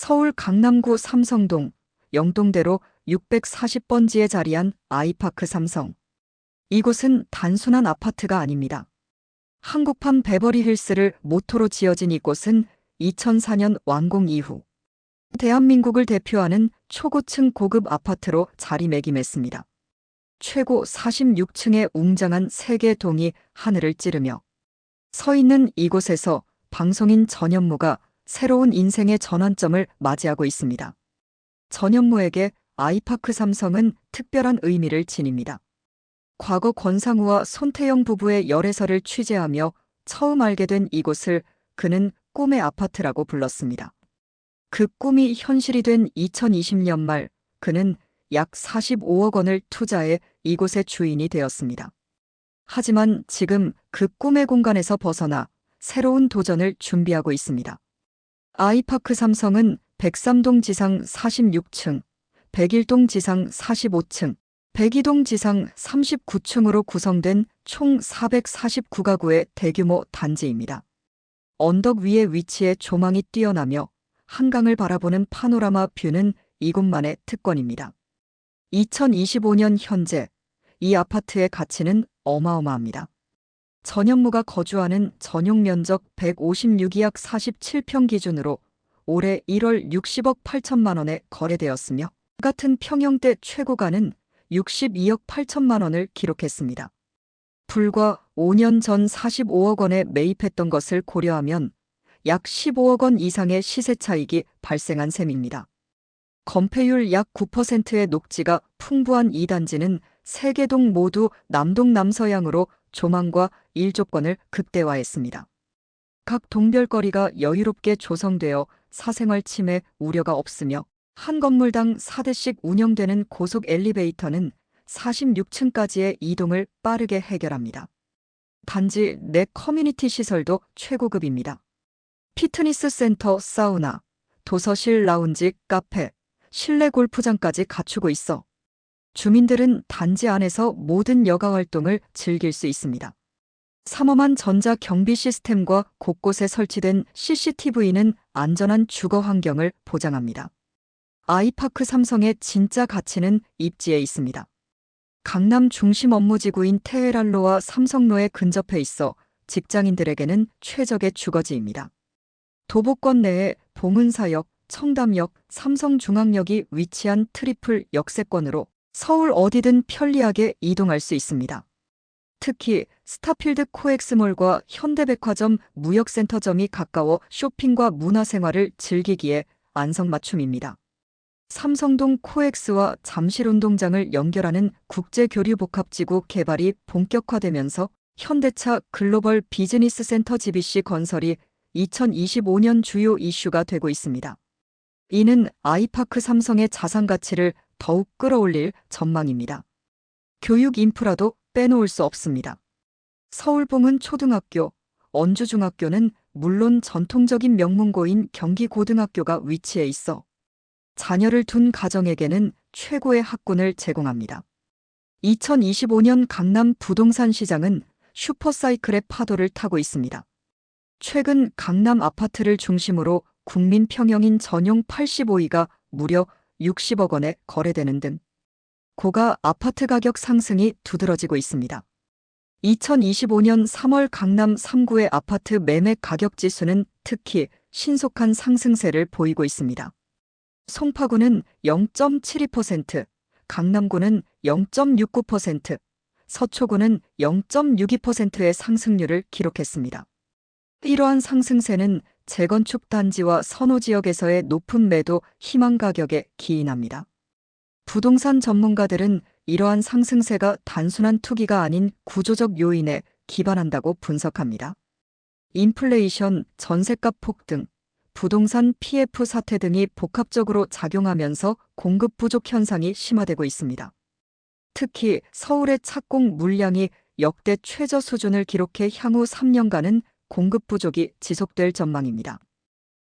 서울 강남구 삼성동 영동대로 640번지에 자리한 아이파크 삼성. 이곳은 단순한 아파트가 아닙니다. 한국판 베버리힐스를 모토로 지어진 이곳은 2004년 완공 이후 대한민국을 대표하는 초고층 고급 아파트로 자리매김했습니다. 최고 46층의 웅장한 3개 동이 하늘을 찌르며 서 있는 이곳에서 방송인 전현무가 새로운 인생의 전환점을 맞이하고 있습니다. 전현무에게 아이파크 삼성은 특별한 의미를 지닙니다. 과거 권상우와 손태영 부부의 열애설을 취재하며 처음 알게 된 이곳을 그는 꿈의 아파트라고 불렀습니다. 그 꿈이 현실이 된 2020년 말 그는 약 45억 원을 투자해 이곳의 주인이 되었습니다. 하지만 지금 그 꿈의 공간에서 벗어나 새로운 도전을 준비하고 있습니다. 아이파크 삼성은 103동 지상 46층, 101동 지상 45층, 102동 지상 39층으로 구성된 총 449가구의 대규모 단지입니다. 언덕 위에 위치해 조망이 뛰어나며 한강을 바라보는 파노라마 뷰는 이곳만의 특권입니다. 2025년 현재 이 아파트의 가치는 어마어마합니다. 전현무가 거주하는 전용 면적 156이약 47평 기준으로 올해 1월 60억 8천만 원에 거래되었으며 같은 평형대 최고가는 62억 8천만 원을 기록했습니다. 불과 5년 전 45억 원에 매입했던 것을 고려하면 약 15억 원 이상의 시세 차익이 발생한 셈입니다. 건폐율 약 9%의 녹지가 풍부한 이 단지는 3개 동 모두 남동 남서향으로 조망과 일조권을 극대화했습니다. 각 동별거리가 여유롭게 조성되어 사생활 침해 우려가 없으며 한 건물당 4대씩 운영되는 고속 엘리베이터는 46층까지의 이동을 빠르게 해결합니다. 단지 내 커뮤니티 시설도 최고급입니다. 피트니스 센터, 사우나, 도서실, 라운지, 카페, 실내 골프장까지 갖추고 있어 주민들은 단지 안에서 모든 여가 활동을 즐길 수 있습니다. 삼엄한 전자 경비 시스템과 곳곳에 설치된 CCTV는 안전한 주거 환경을 보장합니다. 아이파크 삼성의 진짜 가치는 입지에 있습니다. 강남 중심 업무지구인 테헤랄로와 삼성로에 근접해 있어 직장인들에게는 최적의 주거지입니다. 도보권 내에 봉은사역, 청담역, 삼성중앙역이 위치한 트리플 역세권으로 서울 어디든 편리하게 이동할 수 있습니다. 특히 스타필드 코엑스몰과 현대백화점 무역센터점이 가까워 쇼핑과 문화생활을 즐기기에 안성맞춤입니다. 삼성동 코엑스와 잠실운동장을 연결하는 국제교류복합지구 개발이 본격화되면서 현대차 글로벌 비즈니스 센터 GBC 건설이 2025년 주요 이슈가 되고 있습니다. 이는 아이파크 삼성의 자산 가치를 더욱 끌어올릴 전망입니다. 교육 인프라도 빼놓을 수 없습니다. 서울봉은 초등학교, 언주중학교는 물론 전통적인 명문고인 경기고등학교가 위치해 있어 자녀를 둔 가정에게는 최고의 학군을 제공합니다. 2025년 강남 부동산 시장은 슈퍼사이클의 파도를 타고 있습니다. 최근 강남 아파트를 중심으로 국민 평형인 전용 85이가 무려 60억 원에 거래되는 등 고가 아파트 가격 상승이 두드러지고 있습니다. 2025년 3월 강남 3구의 아파트 매매 가격 지수는 특히 신속한 상승세를 보이고 있습니다. 송파구는 0.72%, 강남구는 0.69%, 서초구는 0.62%의 상승률을 기록했습니다. 이러한 상승세는 재건축 단지와 선호지역에서의 높은 매도 희망 가격에 기인합니다. 부동산 전문가들은 이러한 상승세가 단순한 투기가 아닌 구조적 요인에 기반한다고 분석합니다. 인플레이션, 전셋값 폭등, 부동산 PF 사태 등이 복합적으로 작용하면서 공급 부족 현상이 심화되고 있습니다. 특히 서울의 착공 물량이 역대 최저 수준을 기록해 향후 3년간은 공급 부족이 지속될 전망입니다.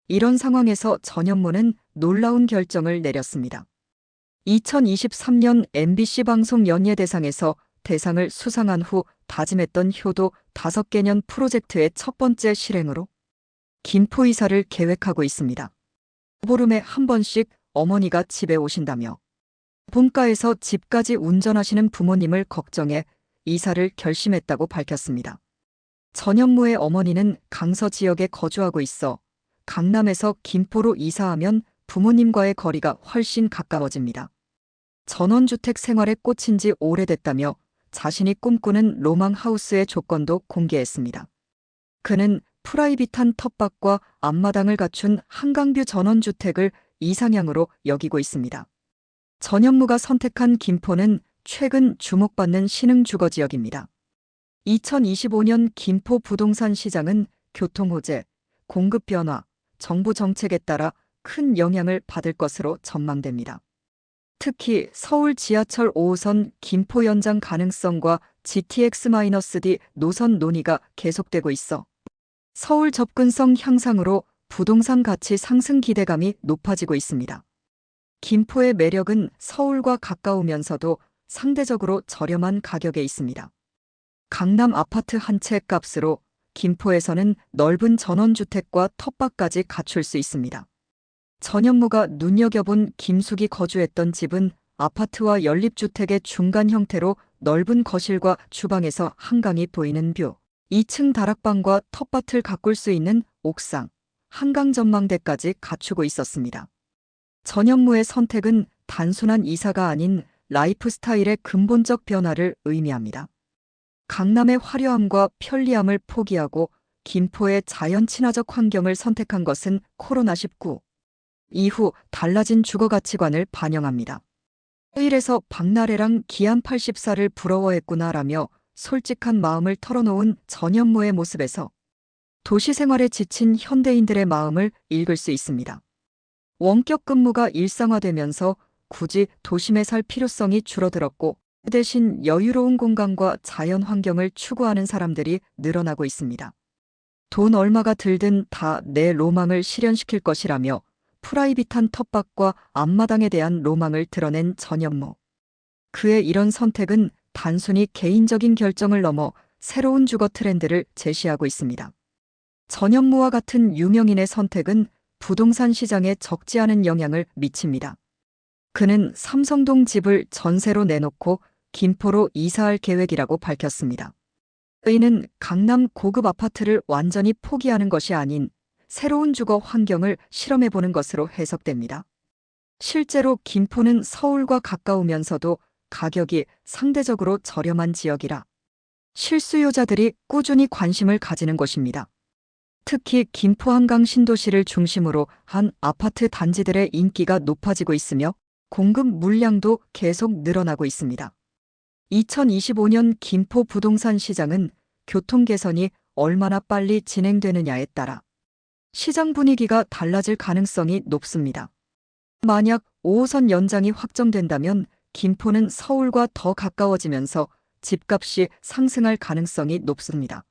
이런 상황에서 전현무는 놀라운 결정을 내렸습니다. 2023년 MBC 방송 연예대상에서 대상을 수상한 후 다짐했던 효도 5개년 프로젝트의 첫 번째 실행으로 김포 이사를 계획하고 있습니다. 보름에 한 번씩 어머니가 집에 오신다며 본가에서 집까지 운전하시는 부모님을 걱정해 이사를 결심했다고 밝혔습니다. 전현무의 어머니는 강서 지역에 거주하고 있어 강남에서 김포로 이사하면 부모님과의 거리가 훨씬 가까워집니다. 전원주택 생활에 꽂힌 지 오래됐다며 자신이 꿈꾸는 로망하우스의 조건도 공개했습니다. 그는 프라이빗한 텃밭과 앞마당을 갖춘 한강뷰 전원주택을 이상향으로 여기고 있습니다. 전현무가 선택한 김포는 최근 주목받는 신흥주거지역입니다. 2025년 김포 부동산 시장은 교통호재, 공급 변화, 정부 정책에 따라 큰 영향을 받을 것으로 전망됩니다. 특히 서울 지하철 5호선 김포 연장 가능성과 GTX-D 노선 논의가 계속되고 있어 서울 접근성 향상으로 부동산 가치 상승 기대감이 높아지고 있습니다. 김포의 매력은 서울과 가까우면서도 상대적으로 저렴한 가격에 있습니다. 강남 아파트 한 채 값으로 김포에서는 넓은 전원주택과 텃밭까지 갖출 수 있습니다. 전현무가 눈여겨본 김숙이 거주했던 집은 아파트와 연립주택의 중간 형태로 넓은 거실과 주방에서 한강이 보이는 뷰, 2층 다락방과 텃밭을 가꿀 수 있는 옥상, 한강 전망대까지 갖추고 있었습니다. 전현무의 선택은 단순한 이사가 아닌 라이프 스타일의 근본적 변화를 의미합니다. 강남의 화려함과 편리함을 포기하고 김포의 자연 친화적 환경을 선택한 것은 코로나19 이후 달라진 주거 가치관을 반영합니다. 일에서 박나래랑 기안 84를 부러워했구나라며 솔직한 마음을 털어놓은 전현무의 모습에서 도시 생활에 지친 현대인들의 마음을 읽을 수 있습니다. 원격 근무가 일상화되면서 굳이 도심에 살 필요성이 줄어들었고 그 대신 여유로운 공간과 자연 환경을 추구하는 사람들이 늘어나고 있습니다. 돈 얼마가 들든 다 내 로망을 실현시킬 것이라며 프라이빗한 텃밭과 앞마당에 대한 로망을 드러낸 전현무. 그의 이런 선택은 단순히 개인적인 결정을 넘어 새로운 주거 트렌드를 제시하고 있습니다. 전현무와 같은 유명인의 선택은 부동산 시장에 적지 않은 영향을 미칩니다. 그는 삼성동 집을 전세로 내놓고 김포로 이사할 계획이라고 밝혔습니다. 이는 강남 고급 아파트를 완전히 포기하는 것이 아닌 새로운 주거 환경을 실험해보는 것으로 해석됩니다. 실제로 김포는 서울과 가까우면서도 가격이 상대적으로 저렴한 지역이라 실수요자들이 꾸준히 관심을 가지는 곳입니다. 특히 김포 한강 신도시를 중심으로 한 아파트 단지들의 인기가 높아지고 있으며 공급 물량도 계속 늘어나고 있습니다. 2025년 김포 부동산 시장은 교통 개선이 얼마나 빨리 진행되느냐에 따라 시장 분위기가 달라질 가능성이 높습니다. 만약 5호선 연장이 확정된다면 김포는 서울과 더 가까워지면서 집값이 상승할 가능성이 높습니다.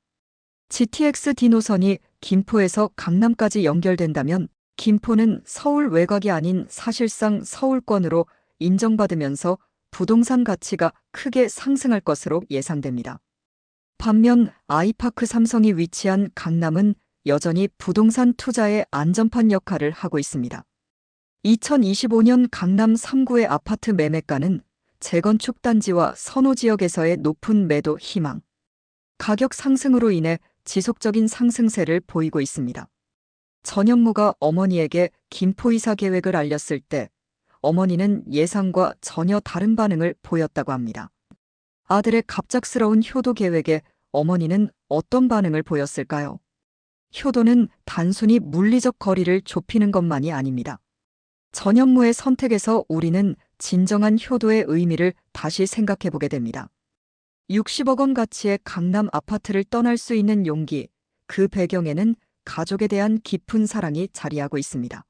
GTX-D 노선이 김포에서 강남까지 연결된다면 김포는 서울 외곽이 아닌 사실상 서울권으로 인정받으면서 부동산 가치가 크게 상승할 것으로 예상됩니다. 반면 아이파크 삼성이 위치한 강남은 여전히 부동산 투자의 안전판 역할을 하고 있습니다. 2025년 강남 3구의 아파트 매매가는 재건축 단지와 선호 지역에서의 높은 매도 희망, 가격 상승으로 인해 지속적인 상승세를 보이고 있습니다. 전현무가 어머니에게 김포 이사 계획을 알렸을 때 어머니는 예상과 전혀 다른 반응을 보였다고 합니다. 아들의 갑작스러운 효도 계획에 어머니는 어떤 반응을 보였을까요? 효도는 단순히 물리적 거리를 좁히는 것만이 아닙니다. 전현무의 선택에서 우리는 진정한 효도의 의미를 다시 생각해보게 됩니다. 60억 원 가치의 강남 아파트를 떠날 수 있는 용기, 그 배경에는 가족에 대한 깊은 사랑이 자리하고 있습니다.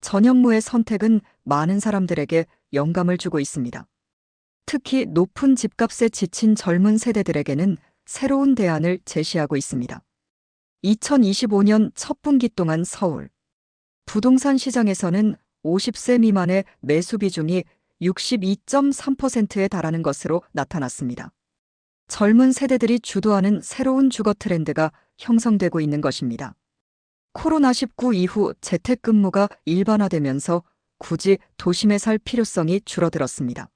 전현무의 선택은 많은 사람들에게 영감을 주고 있습니다. 특히 높은 집값에 지친 젊은 세대들에게는 새로운 대안을 제시하고 있습니다. 2025년 첫 분기 동안 서울 부동산 시장에서는 50세 미만의 매수 비중이 62.3%에 달하는 것으로 나타났습니다. 젊은 세대들이 주도하는 새로운 주거 트렌드가 형성되고 있는 것입니다. 코로나19 이후 재택근무가 일반화되면서 굳이 도심에 살 필요성이 줄어들었습니다.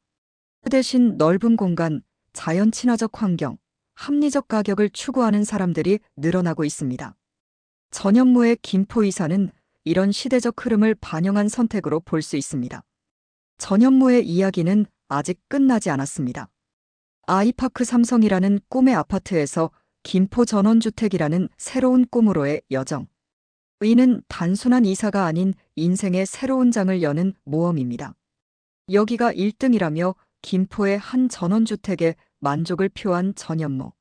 그 대신 넓은 공간, 자연 친화적 환경, 합리적 가격을 추구하는 사람들이 늘어나고 있습니다. 전현무의 김포이사는 이런 시대적 흐름을 반영한 선택으로 볼 수 있습니다. 전현무의 이야기는 아직 끝나지 않았습니다. 아이파크 삼성이라는 꿈의 아파트에서 김포 전원주택이라는 새로운 꿈으로의 여정. 이는 단순한 이사가 아닌 인생의 새로운 장을 여는 모험입니다. 여기가 1등이라며 김포의 한 전원주택에 만족을 표한 전현무.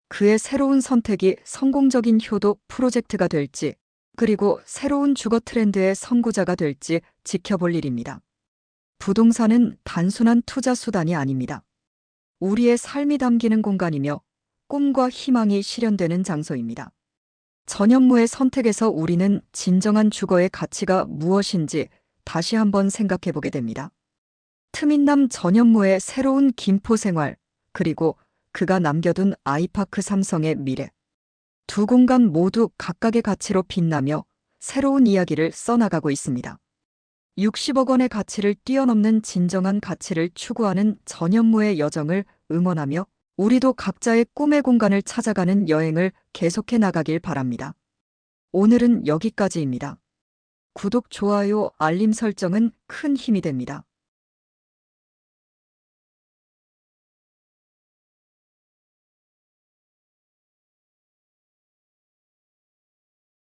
그의 새로운 선택이 성공적인 효도 프로젝트가 될지, 그리고 새로운 주거 트렌드의 선구자가 될지 지켜볼 일입니다. 부동산은 단순한 투자 수단이 아닙니다. 우리의 삶이 담기는 공간이며 꿈과 희망이 실현되는 장소입니다. 전현무의 선택에서 우리는 진정한 주거의 가치가 무엇인지 다시 한번 생각해 보게 됩니다. 트민남 전현무의 새로운 김포 생활, 그리고 그가 남겨둔 아이파크 삼성의 미래. 두 공간 모두 각각의 가치로 빛나며 새로운 이야기를 써나가고 있습니다. 60억 원의 가치를 뛰어넘는 진정한 가치를 추구하는 전현무의 여정을 응원하며 우리도 각자의 꿈의 공간을 찾아가는 여행을 계속해 나가길 바랍니다. 오늘은 여기까지입니다. 구독, 좋아요, 알림 설정은 큰 힘이 됩니다.